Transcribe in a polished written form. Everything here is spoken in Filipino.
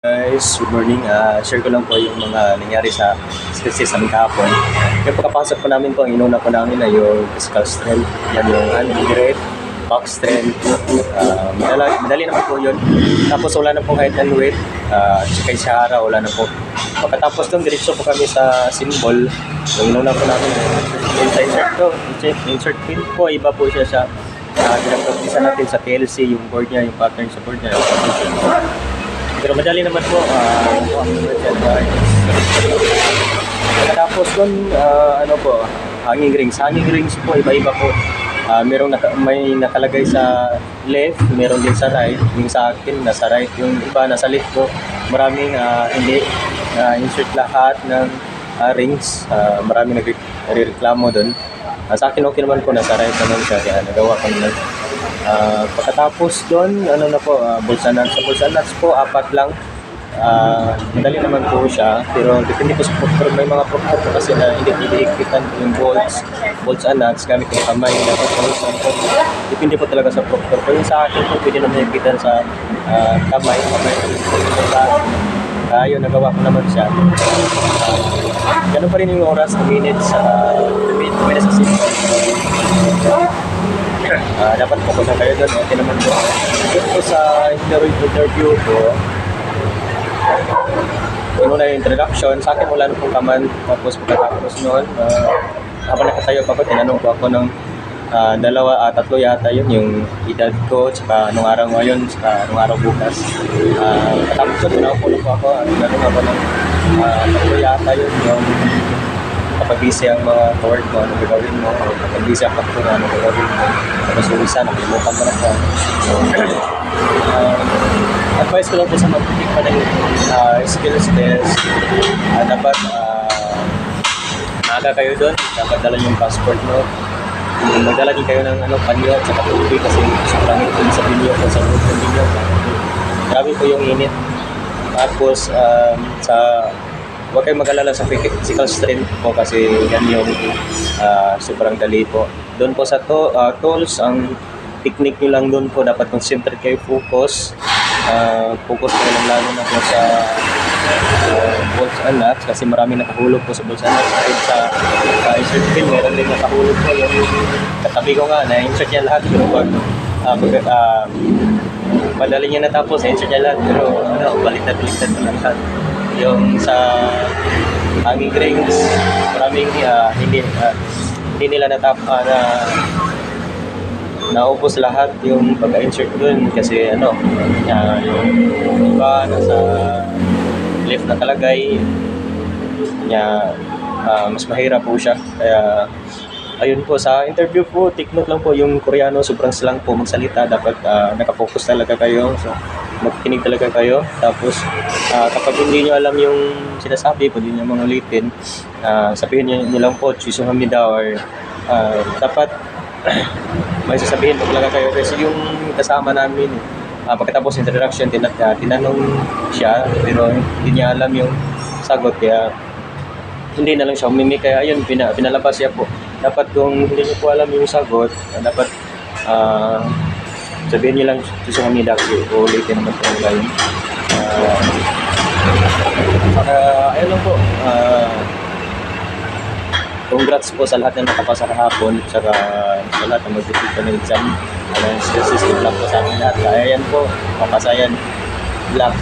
Guys, good morning. Share ko lang po yung mga nangyari sa skills namin kahapon. Yung pagkapasok po namin po, ang inuna po namin ay yung physical strength. Yan yung hand grip, back strength. Madali naman po yun. Tapos wala na po height and weight. Tsaka yung Sahara, wala na po. Pagkatapos doon, diretso po kami sa symbol. Yung inuna po namin, insert to. Insert pin po, iba po siya sa ginagawa natin sa TLC, yung board niya, yung pattern sa board niya. Pero madali naman po, tapos doon, hanging rings. Hanging rings po, iba-iba po. May nakalagay sa left, meron din sa right. Yung sa akin, nasa right. Yung iba, nasa left po. Maraming hindi insert lahat ng rings. Maraming nagreklamo doon. Sa akin, okay naman po, nasa right naman siya. Kaya nagawa ko naman. Pagkatapos doon, bulsa nuts. Sa bulsa nuts po, 4 lang. Madali naman po siya, pero depende po sa proctor. May mga proctor po kasi na hindi higpitan yung bolts and nuts gamit yung kamay. Depende po talaga sa proctor. Pero yung sa akin po, pwede naman higpitan sa kamay. Yun, nagawa ko naman siya. Ganun pa rin yung oras, minutes sa system. Dapat focus na kayo doon. Okay naman po. Dito sa interview ko, una yung introduction. Sa akin wala na pong kaman. Tapos pagkatapos noon, habang nakatayo pa ko, tinanong ko ako ng 2, 3 yata yun, yung edad ko, tsaka anong araw ngayon, tsaka anong araw bukas. Tapos yun, tinanong ko ako, tinanong ako ng 3 yata yun, yung kapag busy ang mga work mo, ano gagawin mo, o kapag busy ang faktura, ano gagawin mo. Tapos yung isa, nakalimutan mo na ka. Advice ko lang po sa mag-pick pa ng skills test. Dapat maaga kayo doon, dapat dala yung passport mo. Magdala din kayo ng panyo at saka tubig kasi sobrang init sa binyo o sa loob ng binyo. Grabe po yung init. Tapos huwag kayong mag-alala sa physical strength po kasi yan yung sobrang dali po. Doon po sa tools, ang technique nyo lang doon po, dapat concentrate kayo, focus kayo lang lalo na po sa bolts and nuts kasi marami nakahulog po sa bolts and nuts. Kahit sa insert pin, meron din nakahulog po. Yung katabi ko nga, na-insert niya lahat. Pero madali niya natapos, na-insert niya lahat. Pero baliktad na lahat. Yung sa hanging rings, maraming hindi nila naubos lahat yung pag-insert dun kasi yung iba nasa left na talagay mas mahirap po siya. Kaya ayun po, sa interview po, take note lang po yung Koreano, sobrang slang po magsalita. Dapat nakafocus talaga kayo, so magkinig talaga kayo. Tapos kapag hindi nyo alam yung sinasabi, pwede nyo mangulitin, sabihin nyo lang po Chisuhamida or dapat may sasabihin po talaga kayo kasi yung kasama namin pagkatapos introduction, tinanong siya pero hindi niya alam yung sagot, kaya hindi na lang siya umimik. Kaya ayun, pinalabas siya po. Dapat kung hindi niyo po alam yung sagot, dapat sabihin niyo lang sa kanila, ulitin naman po nila yun. Ayun lang po, congrats po sa lahat na nakapasa kahapon, saka sa lahat na mag-defeat pa ng exam. Skills system lang po sa amin lahat. Kaya yan po, papasa yan. Black.